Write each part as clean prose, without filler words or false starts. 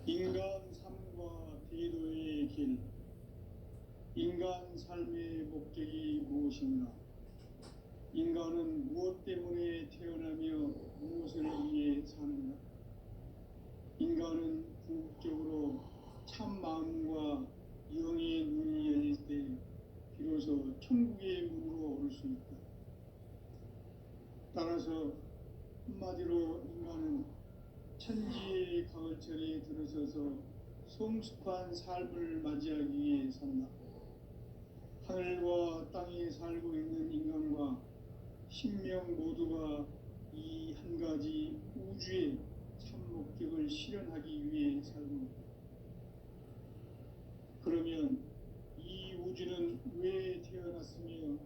인간 삶과 대도의 길. 인간 삶의 목적이 무엇인가? 인간은 무엇 때문에 태어나며 무엇을 위해 사는가? 인간은 궁극적으로 참 마음과 영의 눈이 열릴 때 비로소 천국의 문으로 올 수 있다. 따라서 한마디로 인간은 천지의 가을철에 들어서서 성숙한 삶을 맞이하기 위해 산다. 하늘과 땅에 살고 있는 인간과 신명 모두가 이 한 가지 우주의 참 목적을 실현하기 위해 살고 있다. 그러면 이 우주는 왜 태어났으며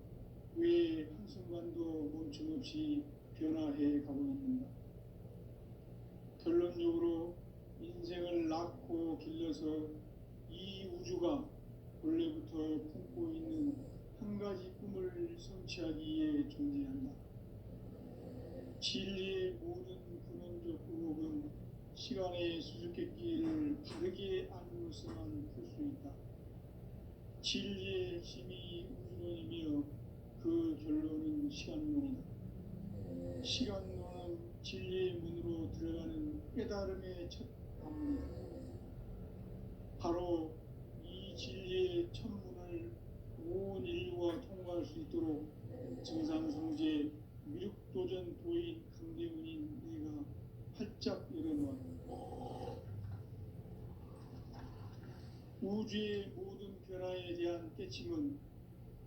왜 한순간도 멈춤없이 변화해 가고 있는가? 결론적으로 인생을 낳고 길러서 이 우주가 원래부터 품고 있는 한 가지 꿈을 성취하기 위해 존재한다. 진리의 모든 근원적 의혹은 시간의 수수께끼를 바르게 알므로서만 풀 수 있다. 진리의 핵심이 우주론이며 그 결론은 시간론이다. 시간론은 진리의 문으로 들어가는 깨달음의 첫 방문이다. 바로 이 진리의 첫 문을 온 인류가 통과할 수 있도록 증산성제 미륵도전 도인 강대훈인 내가 활짝 열어놓았다. 우주의 모든 변화에 대한 깨침은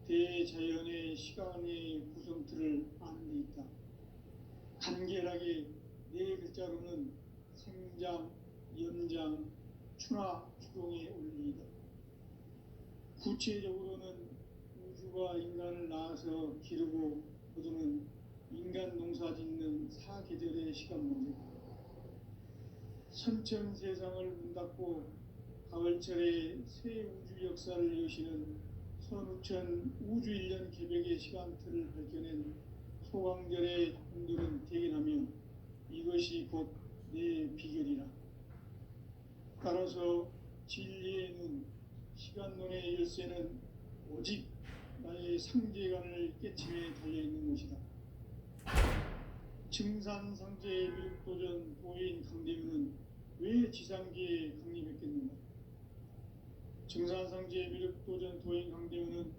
대자연의 시간의 구성틀을 아는 데 있다. 간결하게 네 글자로는 생장, 연장, 추나 추동의 원리이다. 구체적으로는 우주가 인간을 낳아서 기르고 거두는 인간 농사 짓는 사계절의 시간 문제. 선천 세상을 문 닫고 가을철에 새 우주 역사를 여시는 선우천 우주 1년 개벽의 시간틀을 밝혀낸 소강절의 작품들은 대견하며 이것이 곧 내 비결이라. 따라서 진리의 눈, 시간론의 열쇠는 오직 나의 상제관을 깨침에 달려있는 것이다. 증산상제의 미륵도전 도인 강대훈은 왜 지상계에 강림했겠는가? 증산상제의 미륵도전 도인 강대훈은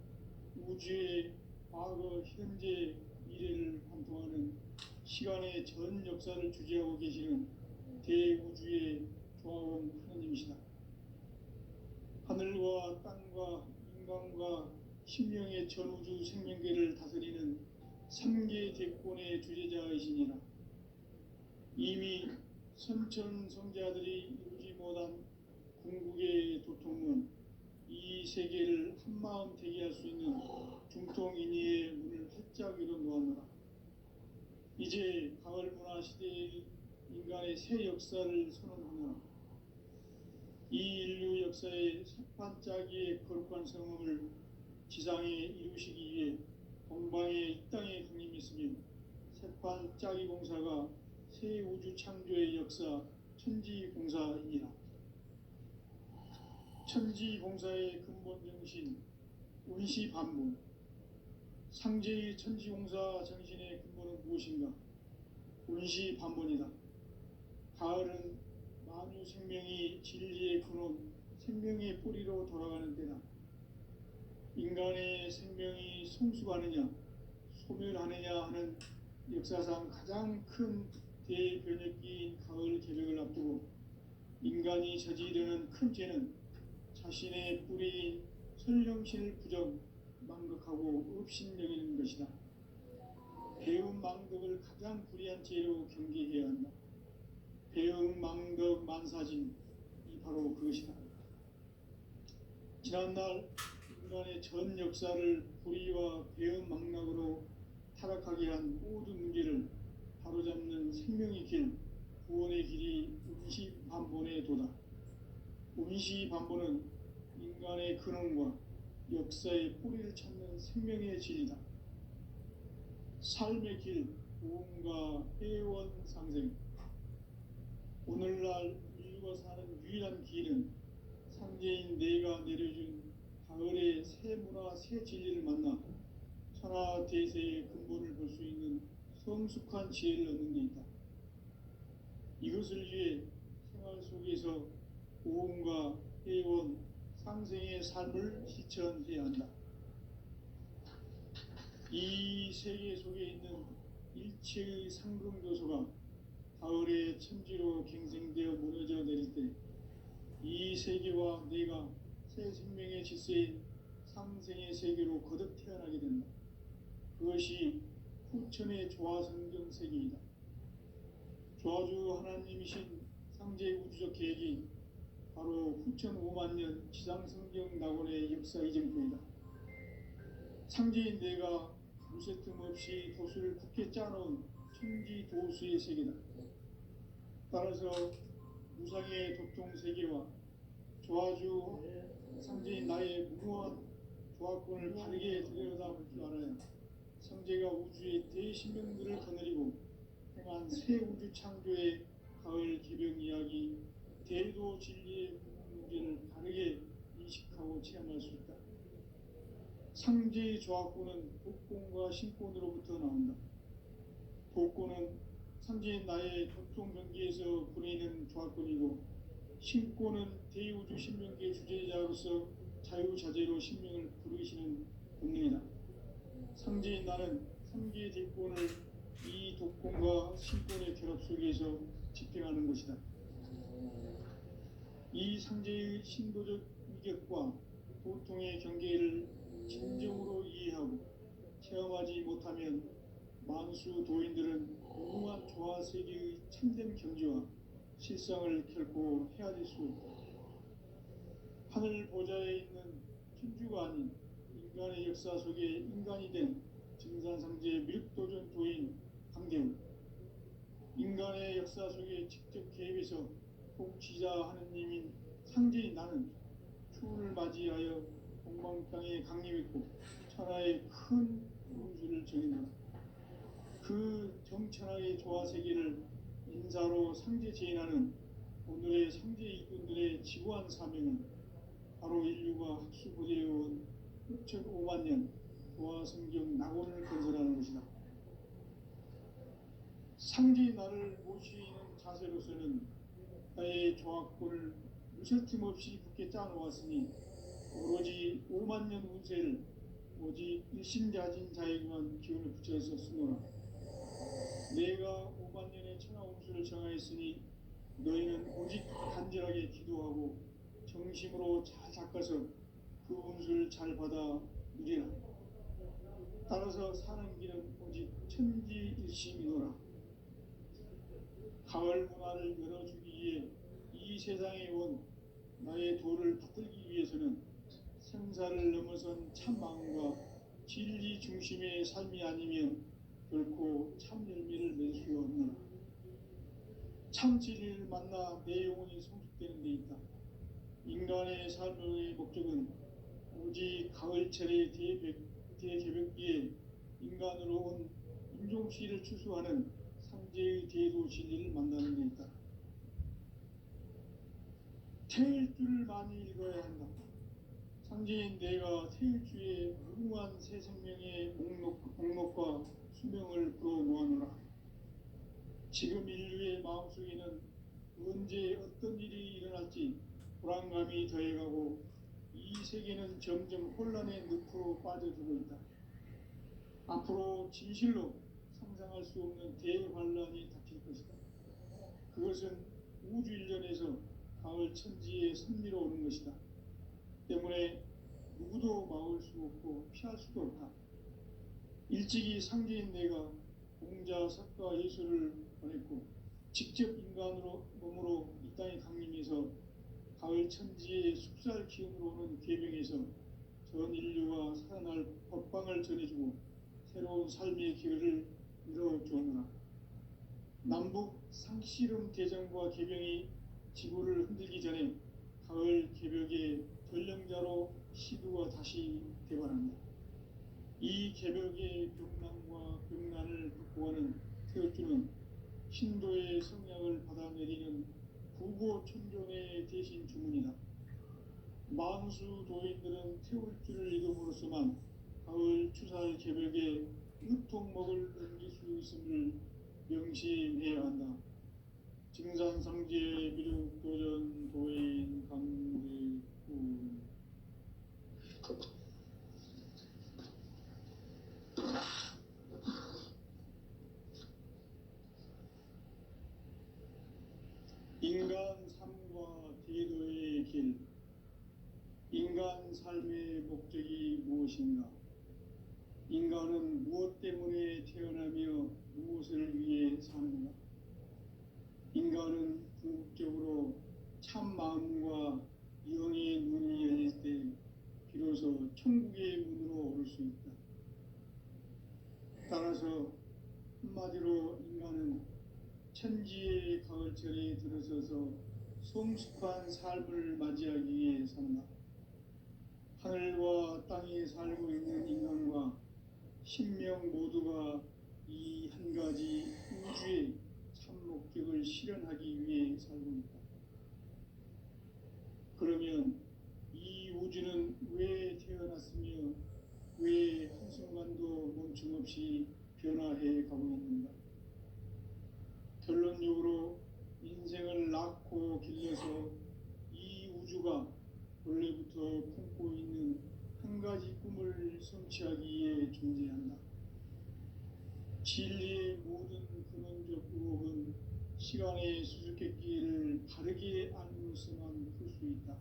우주의 과거, 현재, 미래를 관통하는 시간의 전 역사를 주재하고 계시는 대우주의 조화원 하느님이시다. 하늘과 땅과 인간과 신명의 전우주 생명계를 다스리는 3계 대권의 주재자이시니라. 이미 선천성자들이 이루지 못한 궁극의 도통문, 이 세계를 한마음 되게 할 수 있는 중통인의의 문을 활짝 열어놓았노라. 이제 가을 문화 시대의 인간의 새 역사를 선언하노라. 이 인류 역사의 새판짜기의 거룩한 성음을 지상에 이루시기 위해 동방의 이 땅에 강림했으며 새판짜기 공사가 새 우주 창조의 역사 천지공사이니라. 천지공사의 근본 정신 운시반본. 상제의 천지공사 정신의 근본은 무엇인가? 운시반본이다. 가을은 만유 생명이 진리의 근원, 생명의 뿌리로 돌아가는 때다. 인간의 생명이 성숙하느냐, 소멸하느냐 하는 역사상 가장 큰 대변혁기인 가을 개벽을 앞두고 인간이 저지르는 큰 죄는 자신의 뿌리인 설령신을 부정, 망극하고 업신여기는 것이다. 배움 망덕을 가장 불의한 죄로 경계해야 한다. 배움 망덕 만사진, 이 바로 그것이다. 지난날 인간의 전 역사를 불의와 배움 망락으로 타락하게 한 모든 문제를 바로잡는 생명의 길, 구원의 길이 운시반본의 도다. 운시반본은 인간의 근원과 역사의 뿌리를 찾는 생명의 진리다. 삶의 길, 보험과 회원 상생. 오늘날 인류가 사는 유일한 길은 상제인 내가 내려준 가을의 새 문화, 새 진리를 만나 천하 대세의 근본을 볼 수 있는 성숙한 지혜를 얻는 데 있다. 이것을 위해 생활 속에서 보험과 회원, 상생의 삶을 실천해야 한다. 이 세계 속에 있는 일체의 상승조소가 가을의 천지로 갱생되어 무너져 내릴 때 이 세계와 내가 새 생명의 질서인 상생의 세계로 거듭 태어나게 된다. 그것이 후천의 조화성경 세계이다. 조화주 하나님이신 상제 우주적 계획이 바로 후천 5만 년 지상성경 낙원의 역사 이정표이다. 상제인 내가 무쇠 틈 없이 도수를 굳게 짜놓은 천지 도수의 세계다. 따라서 무상의 도통 세계와 조화주 상제인 나의 무모한 조화권을 바르게 들여다볼 줄 알아야 상제가 우주의 대신명들을 거느리고 행한 새 우주 창조의 가을 개병 이야기, 대도 진리의 문제를 바르게 인식하고 체험할 수 있다. 상제의 조화권은 복권과 신권으로부터 나온다. 복권은 상제인 나의 도통 경계에서 보내는 조화권이고, 신권은 대우주 신명계 주제자로서 자유자재로 신명을 부르시는 본능이다. 상제인 나는 3개의 대권을 이 독권과 신권의 결합 속에서 집행하는 것이다. 이 상제의 신도적 위격과 도통의 경계를 진정으로 이해하고 체험하지 못하면 만수 도인들은 무궁한 조화 세계의 참된 경지와 실상을 결코 헤아릴 수 없다. 하늘 보좌에 있는 천주가 아닌 인간의 역사 속에 인간이 된 증산상제의 미륵도전 도인 강대우, 인간의 역사 속에 직접 개입해서 통치자 하느님인 상제인 나는 추운을 맞이하여 동방 땅에 강림했고 천하의 큰 운수를 정했노라. 그 정천하의 조화 세계를 인사로 상제 제인하는 오늘의 상제 일꾼들의 지구한 사명은 바로 인류가 학수 보재해온 6,5만 년 조화 성경 낙원을 건설하는 것이다. 상제의 나를 모시는 자세로서는 나의 조화권을 무쇠틈 없이 굳게 짜놓았으니 오로지 5만 년 운세를 오직 일심자진 자에게만 기운을 붙여서 쓰노라. 내가 5만 년의 천하 운수를 정하였으니 너희는 오직 간절하게 기도하고 정심으로 잘 닦아서 그 운수를 잘 받아 누리라. 따라서 사는 길은 오직 천지일심이노라. 가을 문화를 열어주기 위해 이 세상에 온 나의 도를 붙들기 위해서는 생사를 넘어선 참 마음과 진리 중심의 삶이 아니면 결코 참 열매를 낼 수 없노라. 참 진리를 만나 내 영혼이 성숙되는 데 있다. 인간의 삶의 목적은 오직 가을철의 대개벽기에 인간으로 온 인종시를 추수하는 상제의 대도 진리를 만나는 데 있다. 태일 줄을 많이 읽어야 한다. 상제인 내가 태일주의 무궁한 새 생명의 목록과 수명을 풀어 놓아노라. 지금 인류의 마음속에는 언제 어떤 일이 일어날지 불안감이 더해가고 이 세계는 점점 혼란의 늪으로 빠져들고 있다. 앞으로 진실로 상상할 수 없는 대환란이 닥칠 것이다. 그것은 우주 일련에서 가을 천지의 섭리로 오는 것이다. 때문에 누구도 막을 수 없고 피할 수도 없다. 일찍이 상제인 내가 공자, 석가, 예수를 보냈고 직접 인간으로 몸으로 이 땅에 강림해서 가을 천지의 숙살 기운으로 오는 계명에서 전 인류가 살아날 법방을 전해주고 새로운 삶의 길을 이뤄주었노라. 남북 상씨름 대전과 계명이 지구를 흔들기 전에 가을 개벽의 전령자로 시두가 다시 개발한다. 이 개벽의 벽난과 벽난 천주는 신도의 성약을 받아내리는 구고천존의 대신 주문이다. 만수 도인들은 태울 줄을 이름으로서만 가을 추살 개벽에 으통먹을 넘길 수 있음을 명심해야 한다. 증산상제 미륵도전 도인 강대군. 인간 삶과 대도의 길. 인간 삶의 목적이 무엇인가? 인간은 무엇 때문에 태어나며 무엇을 위해 사는가? 인간은 궁극적으로 참 마음과 영의 눈이 열릴 때 비로소 천국의 문으로 오를 수 있다. 따라서 한마디로 인간은 천지의 가을철에 들어서서 성숙한 삶을 맞이하기 위해 산다. 하늘과 땅에 살고 있는 인간과 신명 모두가 이 한 가지 우주의 참 목적을 실현하기 위해 살고 있다. 그러면 이 우주는 왜 태어났으며 왜 한순간도 멈춤없이 변화해 가고 있는가? 결론적으로 인생을 낳고 길러서 이 우주가 원래부터 품고 있는 한 가지 꿈을 성취하기 위해 존재한다. 진리의 모든 근원적 의혹은 시간의 수수께끼를 바르게 알므로서만 풀 수 있다.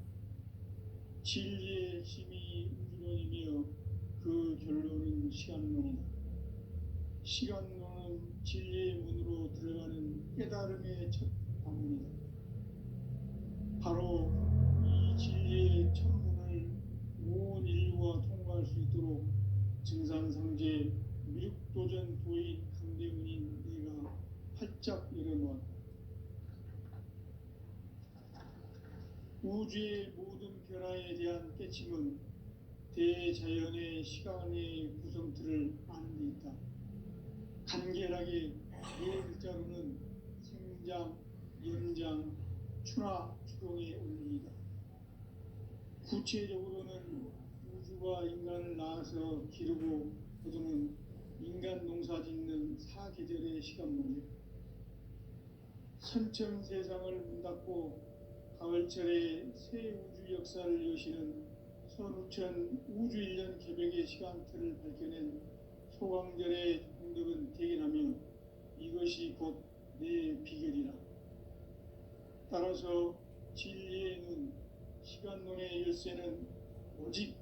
진리의 핵심이 우주론이며 그 결론은 시간론이다. 시간론은 진리의 문으로 들어가는 깨달음의 첫 방문이다. 바로 이 진리의 첫 문을 온 인류가 통과할 수 있도록 증산상제 미륵도전 도인 강대문인 내가 활짝 열어놓았다. 우주의 모든 변화에 대한 깨침은 대자연의 시간의 구성틀을 아는 데 있다. 간결하게 네 글자로는 생장, 연장, 추나 추동의 원리이다. 구체적으로는 우주가 인간을 낳아서 기르고 거두는 인간 농사 짓는 사계절의 시간문제, 선천 세상을 문 닫고 가을철에 새 우주 역사를 여시는 선우천 우주 1년 개벽의 시간틀을 밝혀낸 소강절의 공덕은 대견하며 이것이 곧 내 비결이라. 따라서 진리의 눈, 시간론의 열쇠는 오직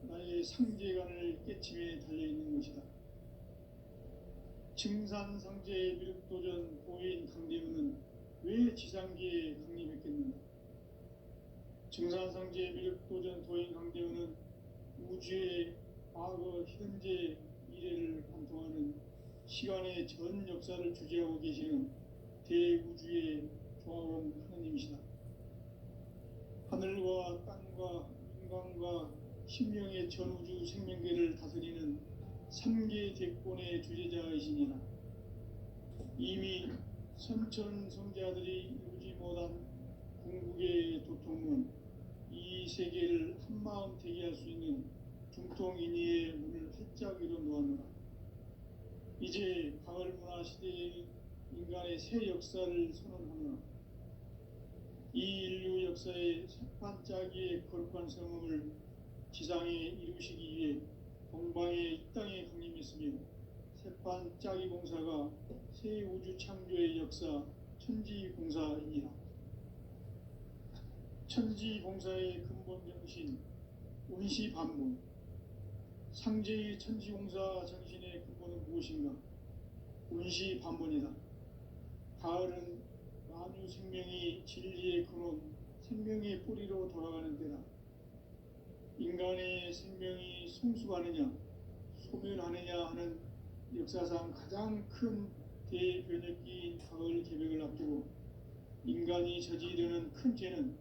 나의 상제관을 깨침에 달려있는 것이다. 증산상제 미륵도전 도인 강대문은 왜 지상계에 강림했겠는가? 증산상제 미륵도전 도인 강대문은 우주의 과거, 현재, 미래를 관통하는 시간의 전 역사를 주재하고 계시는 대우주의 조화원 하느님이시다. 하늘과 땅과 인간과 신명의 전우주 생명계를 다스리는 3계 대권의 주재자이시니라. 이미 선천성자들이 이루지 못한 궁극의 도통은 이 세계를 한마음 되게 할 수 있는 중통인의의 문을 활짝 열어놓았노라. 이제 가을 문화 시대의 인간의 새 역사를 선언하노라. 이 인류 역사의 새판짜기의 거룩한 성음을 지상에 이루시기 위해 동방에 이 땅에 강림했으며 새판짜기 공사가 새 우주 창조의 역사 천지공사이니라. 천지공사의 근본 정신 운시반문, 상제의 천지공사 정신의 근본은 무엇인가? 운시반문이다. 가을은 만유 생명이 진리의 근원, 생명의 뿌리로 돌아가는 때다. 인간의 생명이 성숙하느냐, 소멸하느냐 하는 역사상 가장 큰 대변혁기인 가을 개벽을 앞두고 인간이 저지르는 큰 죄는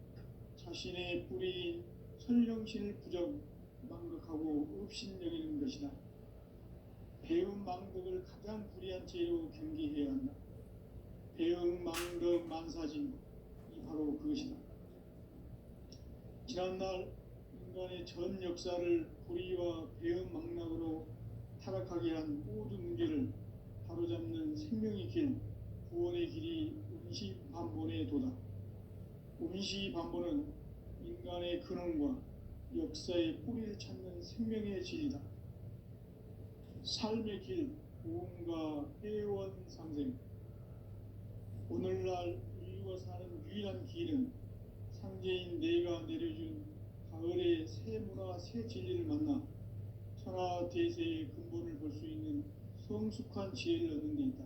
자신의 뿌리인 설령신을 부정, 망각하고 업신여기는 것이다. 배운 망덕을 가장 불의한 죄로 경계해야 한다. 배응망덕 만사진, 이 바로 그것이다. 지난날 인간의 전 역사를 불의와 배응망락으로 타락하게 한 모든 문제를 바로잡는 생명의 길, 구원의 길이 운시반본의 도다. 운시반본은 인간의 근원과 역사의 뿌리를 찾는 생명의 진리다. 삶의 길, 구원과 애원상생. 오늘날 인류가 사는 유일한 길은 상제인 내가 내려준 가을의 새 문화, 새 진리를 만나 천하대세의 근본을 볼 수 있는 성숙한 지혜를 얻는 데 있다.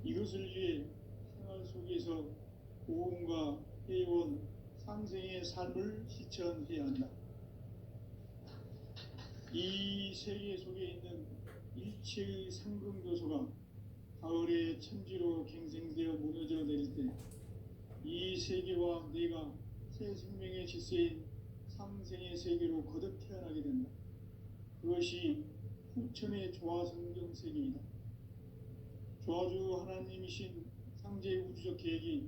이것을 위해 생활 속에서 고음과 애원, 상생의 삶을 실천해야 한다. 이 세계 속에 있는 일체의 상금도서가 가을의 천지로 갱생되어 무너져 내릴 때 이 세계와 내가 새 생명의 질서인 상생의 세계로 거듭 태어나게 된다. 그것이 후천의 조화성경 세계이다. 조화주 하나님이신 상제의 우주적 계획이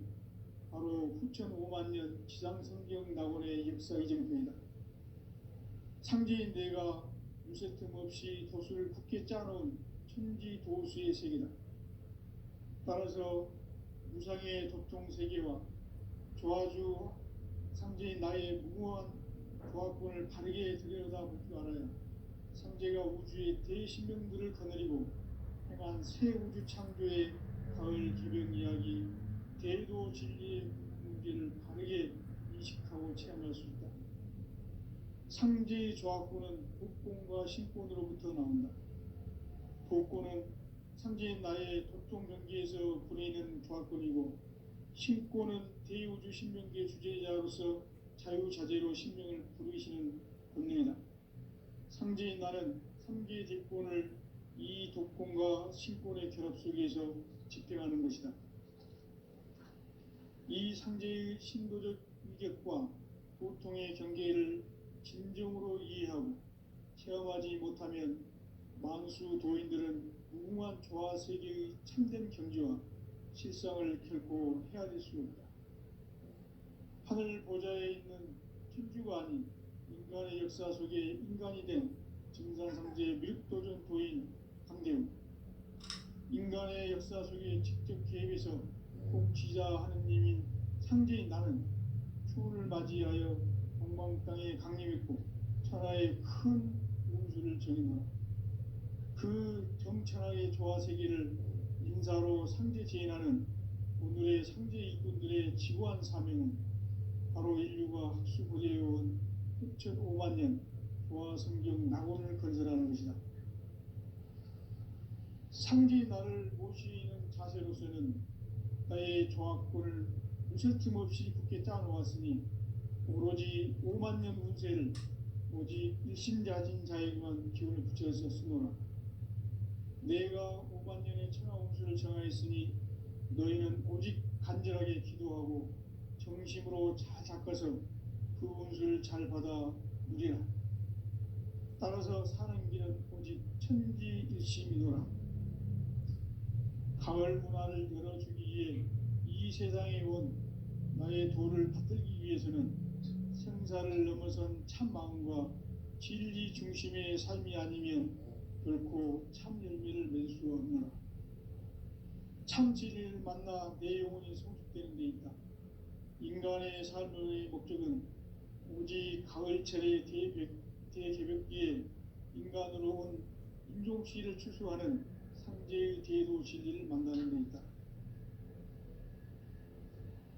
바로 후천 5만 년 지상성경 낙원의 역사 이정표이다. 상제인 내가 유세 틈 없이 도수를 굳게 짜놓은 천지 도수의 세계다. 따라서 무상의 도통 세계와 조화주 상제인 나의 무모한 조화권을 바르게 들여다볼 줄 알아야 상제가 우주의 대신명들을 거느리고 행한 새 우주 창조의 가을 개변 이야기, 대도 진리의 문제를 바르게 인식하고 체험할 수 있다. 상제의 조화권은 복권과 신권으로부터 나온다. 복권은 상제인 나의 도통 경계에서 보내는 조화권이고, 신권은 대우주 신명계의 주제자로서 자유자재로 신명을 부르시는 권능이다. 상제인 나는 3개의 대권을 이 독권과 신권의 결합 속에서 집행하는 것이다. 이 상제의 신도적 위격과 도통의 경계를 진정으로 이해하고 체험하지 못하면 만수 도인들은 무궁한 조화 세계의 참된 경지와 실상을 결코 헤아릴 수 없다. 하늘 보좌에 있는 천주가 아닌 인간의 역사 속에 인간이 된 증산상제의 밀도전 도인 강대우, 인간의 역사 속에 직접 개입해서 공치자 하느님인 상제인 나는 추운을 맞이하여 동방 땅에 강림했고 천하의 큰 운수를 정해놓아 그 정천하의 조화 세계를 인사로 상제 제인하는 오늘의 상제 일꾼들의 지구한 사명은 바로 인류가 학수고대해온 후천 5만 년 조화 성경 낙원을 건설하는 것이다. 상제 나를 모시는 자세로서는 나의 조화권을 무쇠 틈 없이 굳게 짜놓았으니 오로지 5만 년 운세를 오직 일심자진 자에게만 기운을 붙여서 쓰노라. 내가 5만 년의 천하 운수를 정하였으니 너희는 오직 간절하게 기도하고 정심으로 잘 닦아서 그 운수를 잘 받아 누리라. 따라서 사는 길은 오직 천지일심이노라. 가을 문화를 열어주기 위해 이 세상에 온 나의 도를 받들기 위해서는 생사를 넘어선 참 마음과 진리 중심의 삶이 아니면 결코 참 열매를 맺을 수 없노라. 참 진리를 만나 내 영혼이 성숙되는 데 있다. 인간의 삶의 목적은 오직 가을철의 대개벽기에 인간으로 온 인종시를 추수하는 상제의 대도 진리를 만나는 데 있다.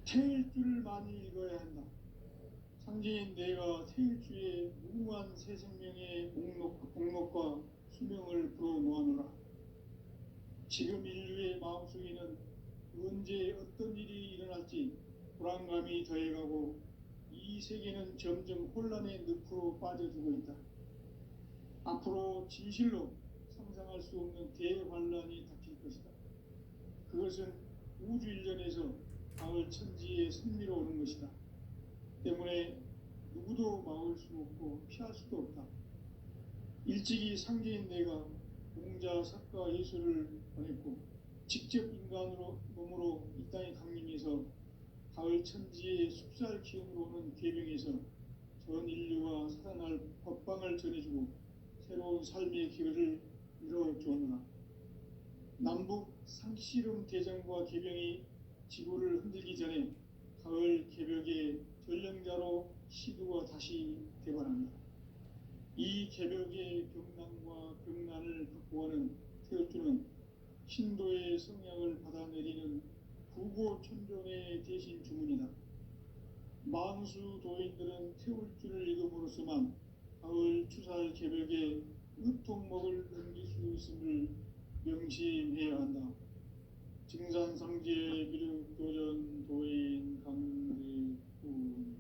태일주를 많이 읽어야 한다. 상제인 내가 태일주의 무궁한 새 생명의 목록과 수명을 불어놓아노라. 지금 인류의 마음속에는 언제 어떤 일이 일어날지 불안감이 더해가고 이 세계는 점점 혼란의 늪으로 빠져들고 있다. 앞으로 진실로 상상할 수 없는 대환란이 닥칠 것이다. 그것은 우주 일전에서 가을 천지의 승리로 오는 것이다. 때문에 누구도 막을 수 없고 피할 수도 없다. 일찍이 상제인 내가 공자, 석가, 예수를 보냈고 직접 인간으로 몸으로 이 땅에 강림해서 가을 천지의 숲살 기운으로 오는 계명에서 전 인류와 살아날 법방을 전해주고 새로운 삶의 기회를 이뤄주었노라. 남북 상씨름 대전과 계병이 지구를 흔들기 전에 가을 개벽의 전령자로 시두가 다시 대발합니다. 이 개벽의 병난과 병난을 극복하는 태울주는 신도의 성약을 받아내리는 부고천존의 대신 주문이다. 만수 도인들은 태울주를 읽음으로써만 가을 추살 개벽의 의통목을 넘길 수 있음을 명심해야 한다. 증산상제 미륵도전 도인 강대군.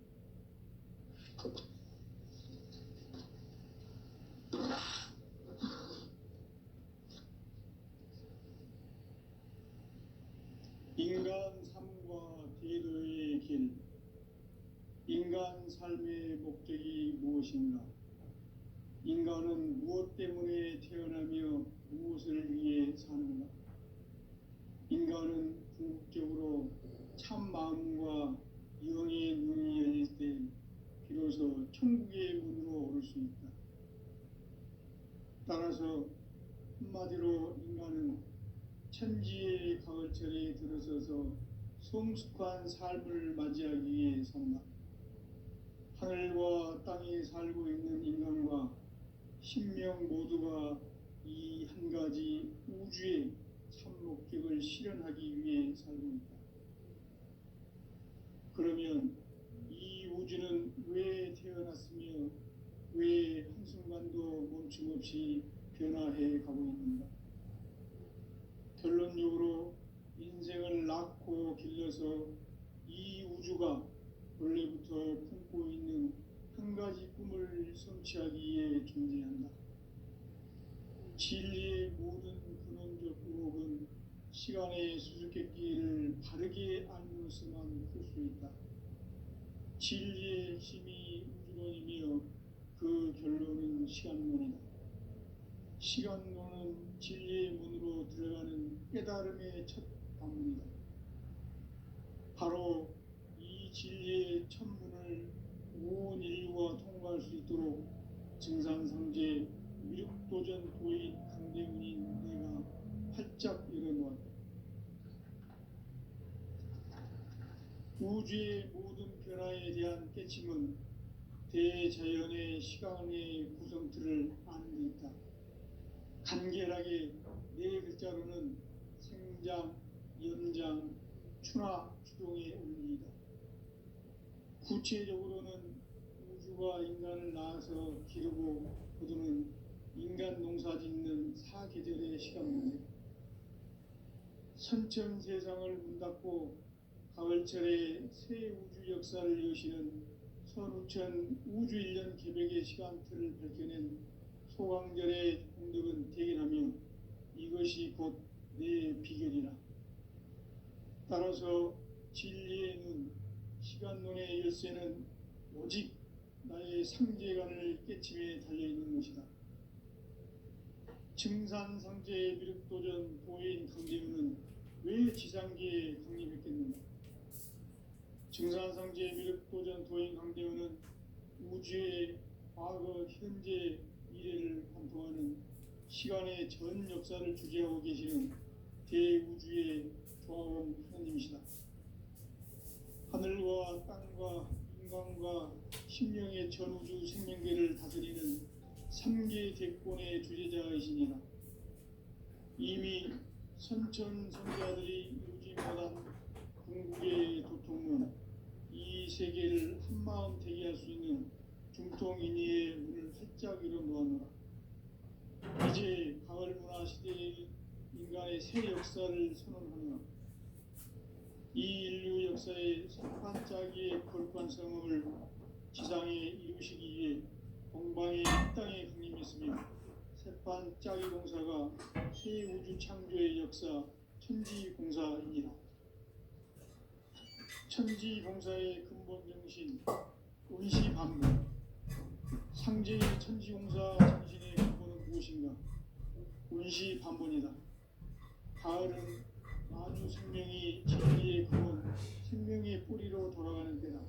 인간 삶과 대도의 길. 인간 삶의 목적이 무엇인가? 인간은 무엇 때문에 태어나며 무엇을 위해 사는가? 인간은 궁극적으로 참 마음과 영의 눈이 열릴 때 비로소 천국의 문으로 오를 수 있다. 따라서 한마디로 인간은 천지의 가을철에 들어서서 성숙한 삶을 맞이하기 위해 산다. 하늘과 땅에 살고 있는 인간과 신명 모두가 이 한 가지 우주의 참 목적을 실현하기 위해 살고 있다. 그러면 이 우주는 왜 태어났으며 왜 한순간도 멈춤없이 변화해 가고 있는가? 결론적으로 인생을 낳고 길러서 이 우주가 원래부터 품고 있는 한 가지 꿈을 성취하기 위해 존재한다. 진리의 모든 근원적 의혹은 시간의 수수께끼를 바르게 알므로서만 풀 수 있다. 진리의 핵심이 우주론이며 그 결론은 시간론이다. 시간론은 진리의 문으로 들어가는 깨달음의 첫 방문이다. 바로 이 진리의 첫 문을 온 인류가 통과할 수 있도록 증산상제 미륵도전 도인 강대문인 내가 활짝 열어놓았다. 우주의 모든 변화에 대한 깨침은 대자연의 시간의 구성틀을 아는 데 있다. 간결하게 네 글자로는 생장, 연장, 추나 추동의 원리이다. 구체적으로는 우주가 인간을 낳아서 기르고 거두는 인간 농사 짓는 사계절의 시간 문제. 선천 세상을 문 닫고 가을철에 새 우주 역사를 여시는 선우천 우주 1년 개벽의 시간틀을 밝혀낸 소강절의 공덕은 대견하며 이것이 곧 내 비결이라. 따라서 진리의 눈, 시간론의 열쇠는 오직 나의 상제관을 깨침에 달려있는 것이다. 증산상제 미륵도전 도인 강대문은 왜 지상계에 강림했겠는가? 증산상제 미륵도전 도인 강대문은 우주의 과거, 현재, 미래를 관통하는 시간의 전 역사를 주재하고 계시는 대우주의 조화원 하나님이시다. 하늘과 땅과 인간과 심령의 전우주 생명계를 다스리는 3계 대권의 주제자이시니라. 이미 선천성자들이 이루지 못한 궁극의 도통은 이 세계를 한마음 되게 할 수 있는 중통인의의 문을 활짝 열어놓았노라. 이제 가을 문화 시대의 인간의 새 역사를 선언하노라. 이 인류 역사의 새판짜기의 거룩한 성음을 지상에 이루시기 위해 동방의 땅에 강림했으며 새판짜기 공사가 새 우주 창조의 역사 천지공사이니라. 천지공사의 근본 정신 운시반복. 상제의 천지공사 정신의 근본은 무엇인가? 운시반본이다. 가을은 만유 생명이 진리의 근원, 생명의 뿌리로 돌아가는 때다.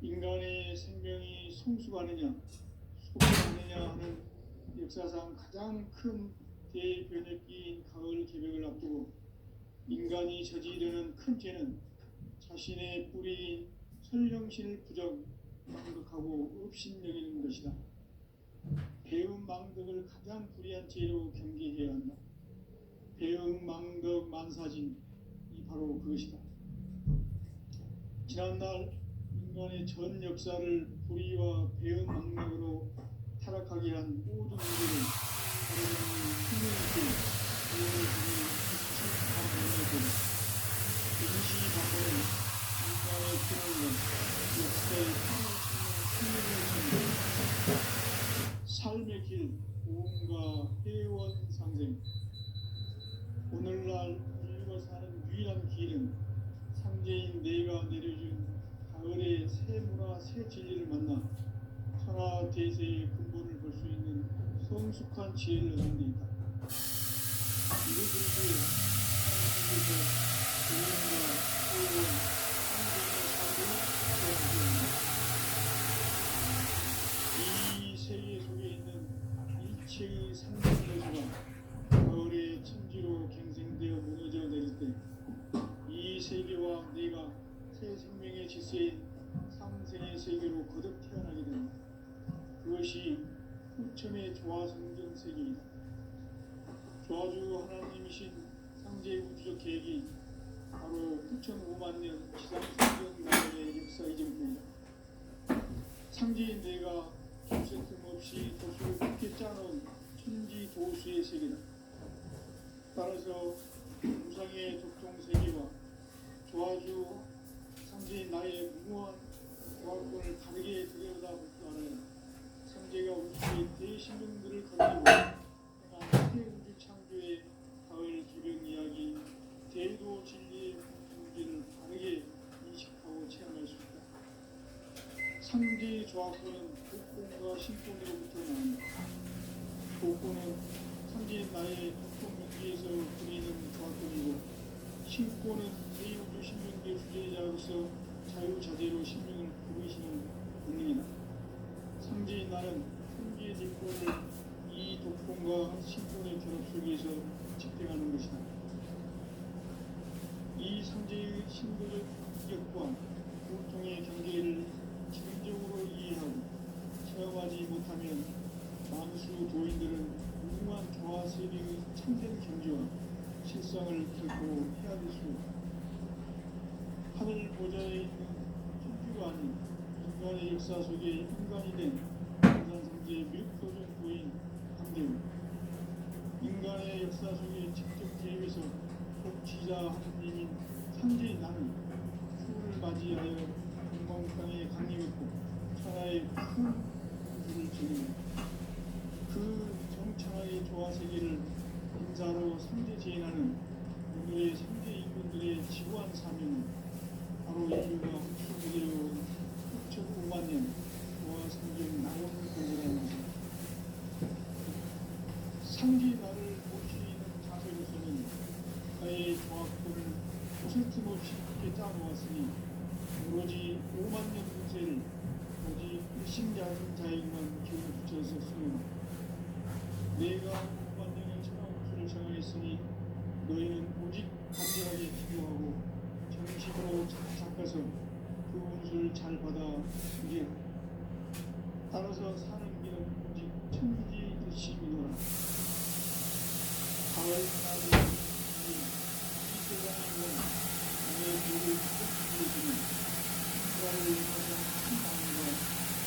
인간의 생명이 성숙하느냐, 소멸하느냐 하는 역사상 가장 큰 대변혁기인 가을 개벽을 앞두고 인간이 저지르는 큰 죄는 자신의 뿌리인 설령신을 망덕하고 업신여기는 것이다. 배음 망덕을 가장 불의한 죄로 경계해야 한다. 배음 망덕 만사진이 바로 그것이다. 지난날 인간의 전 역사를 불의와 배음 망덕으로 타락하게 한 모든 문제를 바로잡는 생명의 구원을 주는 임시방법은 인간의 기능은 역사의 삶의 길, 보험과 회원 상생. 오늘날 인류가 사는 유일한 길은 상제인 내가 내려준 가을의 새 문화, 새 진리를 만나 천하 대세의 근본을 볼 수 있는 성숙한 지혜를 얻는 데 있다. 이것들이 하나님께서 보험과 회원, 상생의 사고를 이 세계 속에 있는 일체의 상징요소가 가을의 천지로 갱생되어 무너져 내릴 때 이 세계와 내가 새 생명의 질서인 상생의 세계로 거듭 태어나게 된다. 그것이 후천의 조화성경 세계이다. 조화주 하나님이신 상제의 우주적 계획이 바로 후천 5만 년 지상성경 나라의 역사 이전부이다. 상제인 내가 조세 틈없이 도수를 깊게 짜놓은 천지 도수의 세계다. 따라서 우상의 독종 세계와 조화주 상제인 나의 무모한 조화권을 다르게 들여다볼 줄 알아야 상제가 우주의 대신령들을 건드리고 행한 태우주 창조의 가을 기병 이야기 대도 진리의 문제를 바르게 인식하고 체험할 수 있다. 상제의 조화권은 독본과 신본으로부터 나온다. 독본은 상제인 나의 독본 문제에서 그리는 조화권이고 신권은 대우주 신명계 주제자로서 자유자재로 신명을 부르시는 본능이다. 상제인 나는 상제의 직권을 이 독본과 신권의 결합 속에서 집행하는 것이다. 이 상제의 신도적 역과 고통의 경계를 지능적으로 이해하고 체험하지 못하면 만수 도인들은 무궁한 조화 세계의 참된 경지와 실상을 결코 헤아릴 수 없다. 하늘 보좌에 있는 천주가 아닌 인간의 역사 속에 인간이 된 인간상제의 멸도적 부인 강대우. 인간의 역사 속에 직접 개입해서 복지자 하느님인 상제인 나는 추후를 맞이하여 동방 땅에 강림했고 천하의 큰 공주를 지니고 그 정천하의 조화 세계를 인사로 상제 제인하는 오늘의 상제 인군들의 지구한 사명은 바로 인류가 흡수되어온 6,5만 년 조화 성경 나온 공부라는 것입니다. 상제 나를 모시는 자세로서는 나의 조화권을 호설틈없이 깊게 짜놓았으니 오로지 5만 년 운세를 오직 일심자는 자에게만 기운을 붙여서 수행하라. 내가 5만 년의 천하운수를 정하였으니 너희는 오직 간절하게 기도하고 정식으로 닦아서 그 운수를 잘 받아 누리라. 따라서 사는 길은 오직 천지 드시미노라. 가을 하나님 이 세상의 문 나의 물을 쏟아주는 인간을 위해서 큰 마음과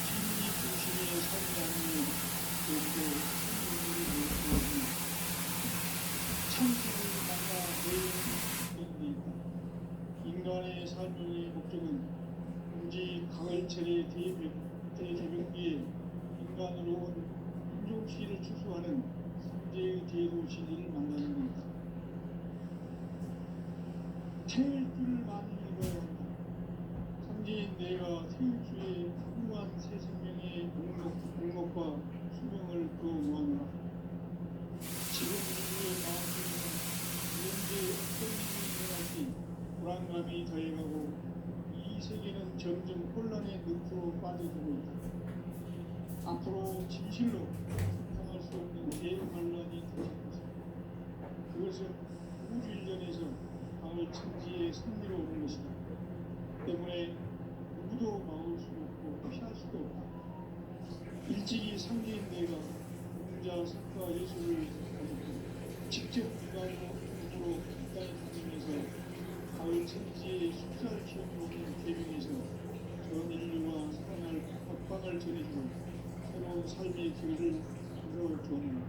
진리 중심의 삶이 그리고 생명을 보여주는 참신을 만나 내는 있다. 인간의 삶의 목적은 오직 가을철의 대개벽기에 인간으로 온 인종시를 추수하는 상제의 대도 진리를 만나는 것이다. 태일 줄을 많이 읽어야 한다. 상제인 내가 태일주의 훌륭한 새 생명의 목록과 수명을 그어 모아노라. 지금 우리의 마음속에는 현재 불안감이 더해가고 이 세계는 점점 혼란의 늪으로 빠져들고 있다. 앞으로 진실로 상상할 수 없는 대환란이 닥칠 것이다. 그것은 우주 일련에서 가을 천지의 승리로 오는 것이다. 때문에 누구도 막을 수 없고 피할 수도 없다. 일찍이 상계인 내가 공자, 석가, 예술을 가졌고 직접 육아로 힘으로 이 땅에 다니면서 가을 천지의 숫살 기업으로 오는 계명에서 전 인류와 살아날 법방을 전해주고 새로운 삶의 길을 열어주었노라.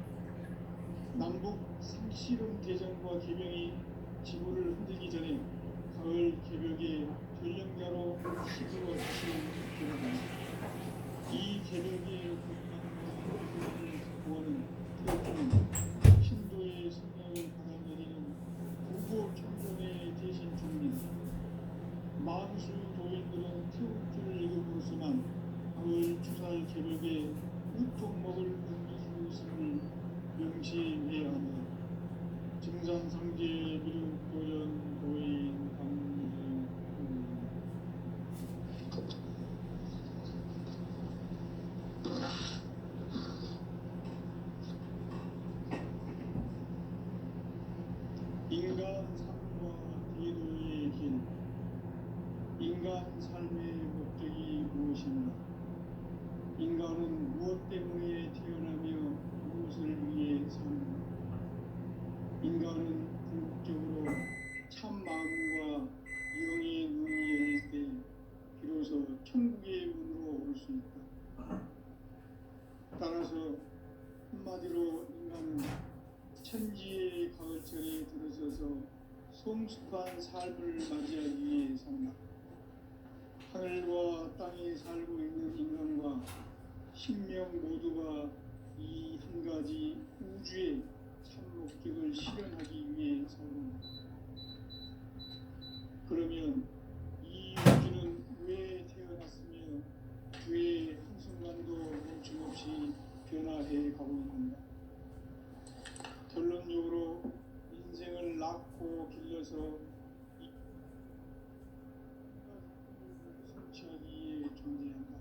남북 상씨름 대전과 계명이 지구를 흔들기 전에 가을 개벽의 전령자로 시부로 다시 돌아간다. 이 개벽의 구원은 태어나는 신도의 성령을 받아들이는 부고 청년의 대신 중입니다. 만수 도인들은 태울줄을 읽음으로써만 가을 추살 개벽에 우통 먹을 음주 있음을 명시해야 합니다. 증산상제 미륵도전 도인 강릉 인간 삶과 기도의 길. 인간 삶의 목적이 무엇인가? 인간은 무엇 때문에 태어나며 무엇을 위해 사는가? 인간은 궁극적으로 참 마음과 영의 눈이 열릴 때 비로소 천국의 문으로 올 수 있다. 따라서 한마디로 인간은 천지의 가을철에 들어서서 성숙한 삶을 맞이하기 위해 산다. 하늘과 땅에 살고 있는 인간과 신명 모두가 이 한 가지 우주의 참 목적을 실현하기 위해 살고 그러면 이 우주는 왜 태어났으며 왜 한순간도 멈춤없이 변화해 가고 있는가? 결론적으로 인생을 낳고 길러서 성취하기 위해 존재한다.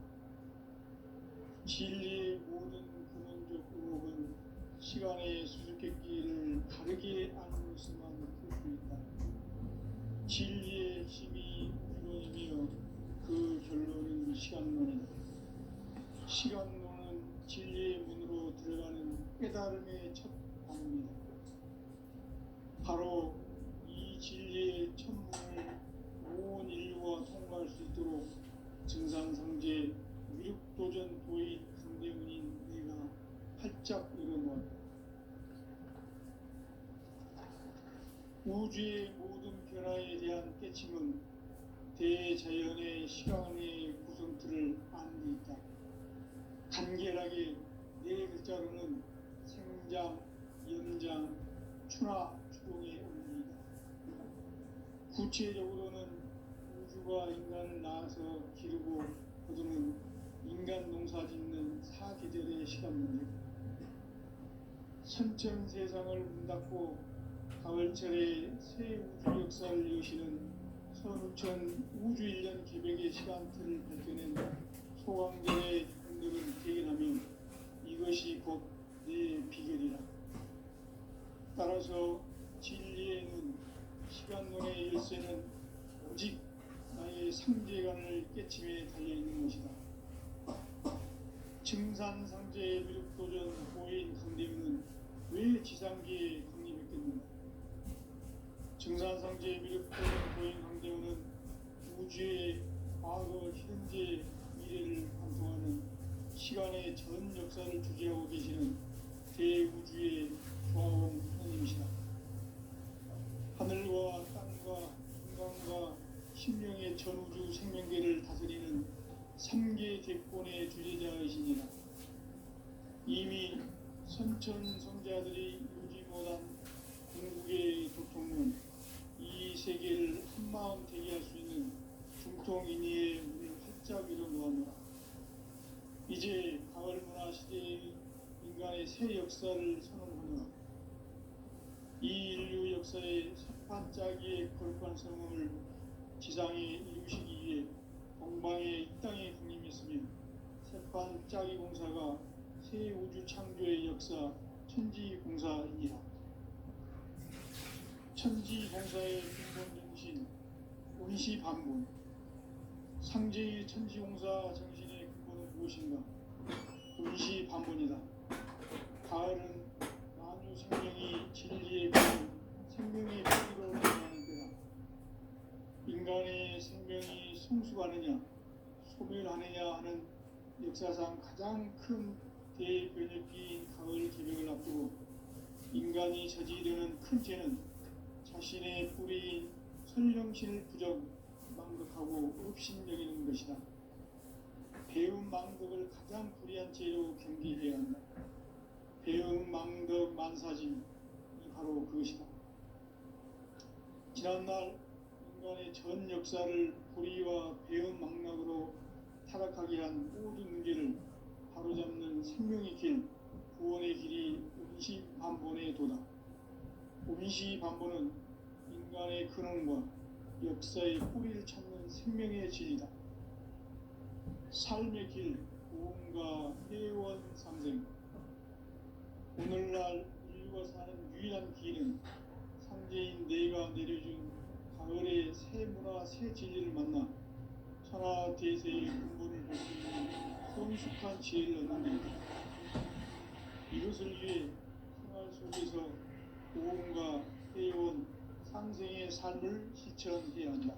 진리의 모든 근원적 의혹은 시간의 수수께끼를 다르게 알고서만 풀 수 있다. 진리의 핵심이 우주론이며 그 결론은 시간론이다. 시간론은 진리의 문으로 들어가는 깨달음의 첫 방입니다. 바로 이 진리의 천문을 온 인류가 통과할 수 있도록 증산상제 미륵도전 도인 강대문인 내가 활짝 열어놓았다. 우주의 모든 변화에 대한 깨침은 대자연의 시간의 구성틀을 아는 데 있다. 간결하게 네 글자로는 생장, 연장, 추나 추동의 원리이다. 구체적으로는 우주가 인간을 낳아서 기르고 거두는 인간 농사 짓는 사계절의 시간 문제. 선천 세상을 문 닫고 가을철에 새 우주 역사를 여시는 선우천 우주 1년 개벽의 시간틀을 밝혀낸 소강전의 형들은 대견하며 이것이 곧 내 비결이라. 따라서 진리의 눈, 시간론의 열쇠는 오직 나의 상제관을 깨침에 달려있는 것이다. 증산상제의 미륵도전 고인 강대문은 왜 지상계에 강림했겠는가? 증산상제의 미륵도전 고인 강대문은 우주의 과거, 현재, 미래를 관통하는 시간의 전 역사를 주재하고 계시는 대우주의 조화원 하나님이시다. 하늘과 땅과 인간과 신명의 전우주 생명계를 다스리는 3계 대권의 주제자이시니라. 이미 선천성자들이 이루지 못한 궁극의 도통론, 이 세계를 한마음 되게 할 수 있는 중통인의의 문을 활짝 열어놓았노라. 이제 가을 문화 시대의 인간의 새 역사를 선언하노라. 이 인류 역사의 첫 반짝이의 거룩한 성을 지상에 이루시기 위해 동방의 이 땅에 강림했으며 새판 짜기 공사가 새 우주 창조의 역사 천지공사이니라. 천지공사의 근본 정신 원시반본. 상제의 천지공사 정신의 근본은 무엇인가? 원시반본이다. 가을은 만유 생명이 진리의 근원, 생명의 뿌리로 태어나는 때다. 인간의 생명이 성숙하느냐 소멸하느냐 하는 역사상 가장 큰 대변혁기인 가을 개벽을 앞두고 인간이 저지르는 큰 죄는 자신의 뿌리인 선령신을 망덕하고 업신여기는 것이다. 배움 망덕을 가장 불의한 죄로 경계해야 한다. 배움 망덕 만사진이 바로 그것이다. 지난날 인간의 전 역사를 불의와 배움 망락으로 타락하게 한 모든 문제를 바로잡는 생명의 길, 구원의 길이 원시반본의 도다. 원시반본은 인간의 근원과 역사의 뿌리를 찾는 생명의 진리다. 삶의 길, 구원과 회원 상생. 오늘날 인류가 사는 유일한 길은 상제인 내가 내려준 가을의 새 문화, 새 진리를 만나 천하대세의 근본을 볼 수 있는 성숙한 지혜를 얻는 것. 이것을 위해 생활 속에서 구원과 회원, 상생의 삶을 실천해야 한다.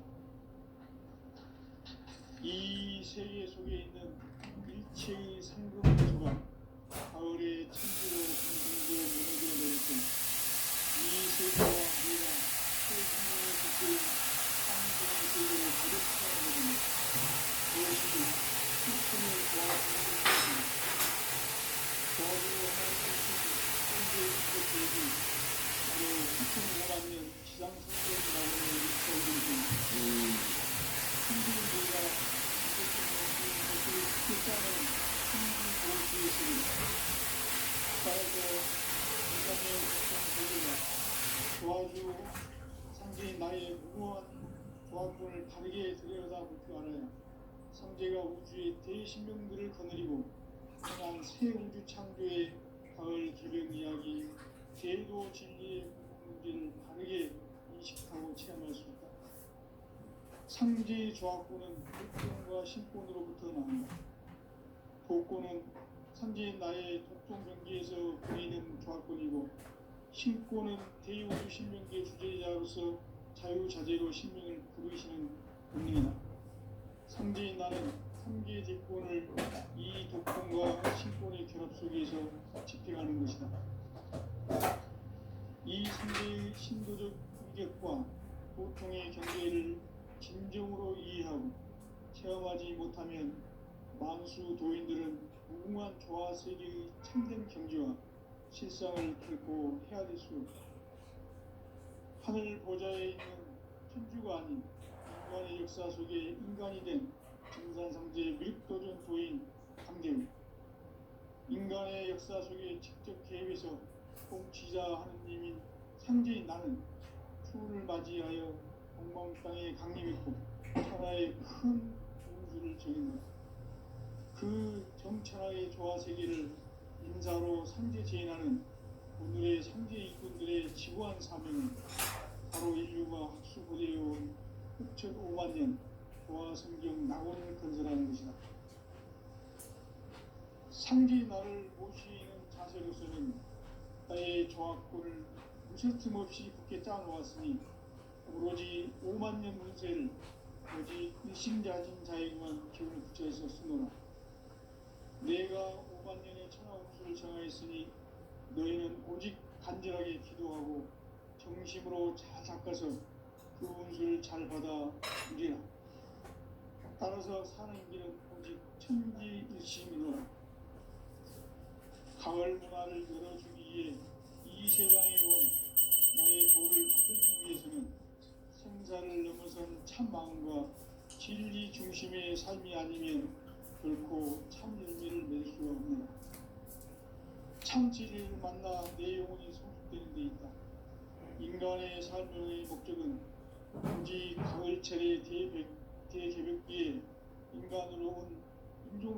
이 세계 속에 있는 일체의 상금구조가 가을의 천지로 빙빙되어 무너져 내릴 때 이 세계와 내가 세상의 빛을 상생의 세계로 가득 채워내는 그것이 수천을 도와주는 것입니다. 도와주려 하는 현재의 계획이 바로 2005만 년 지상성경 나오는 일처리를 천지인들과 이것을 크게 짜는 천지보호주의식입니다. 따라서 인간의 국정세계가 도와주 상제인 나의 무모한 조합권을 바르게 들여다볼 줄 알아야 상제가 우주의 대신명들을 거느리고 떠난 새 우주 창조의 가을 개벽 이야기, 제도 진리의 문제를 바르게 인식하고 체험할 수 있다. 상제의 조합권은 독존과 신권으로부터 나온다. 독권은 상제인 나의 독존 경계에서 보이는 조합권이고, 신권은 대우주 신명계 주제자로서 자유자재로 신명을 부르시는 본능이다. 상제인 나는 3개의 대권을 이 독권과 신권의 결합 속에서 집행하는 것이다. 이 3개의 신도적 위격과 고통의 경계를 진정으로 이해하고 체험하지 못하면 만수 도인들은 무궁한 조화세계의 참된 경지와 실상을 결코 헤아릴 수 없다. 하늘 보좌에 있는 천주가 아닌 인간의 역사 속에 인간이 된 증산상제의 밀도전 도인 강대우. 인간의 역사 속에 직접 개입해서 통치자 하느님인 상제인 나는 추운을 맞이하여 동방 땅에 강림했고 천하의 큰 운수를 정했다. 그 정천하의 조화세계를 인사로 상제 제인하는 오늘의 상제 일꾼들의 지구한 사명은 바로 인류가 학수고대해온 흑천 5만 년 조화성경 낙원을 건설하는 것이다. 상제 나를 모시는 자세로서는 나의 조합권을 무쇠틈 없이 굳게 짜놓았으니 오로지 5만 년 문세를 오직 일심자진 자에게만 기운을 붙여서 쓰노라. 내가 5만 년의 천하 운수를 정하였으니 너희는 오직 간절하게 기도하고 정심으로 잘 닦아서 그 운수를 잘 받아 누리라. 따라서 사는 길은 오직 천지일심이노라. 가을 문화를 열어주기 위해 이 세상에 온 나의 도를 받들기 위해서는 생사를 넘어선 참 마음과 진리 중심의 삶이 아니면 결코 참 열매를 맺을 수가 없느라. 참 진리를 만나 내 영혼이 성숙되는 데 있다. 인간의 삶의 목적은 오직 가을처럼 차례 대개벽기에 인간으로 온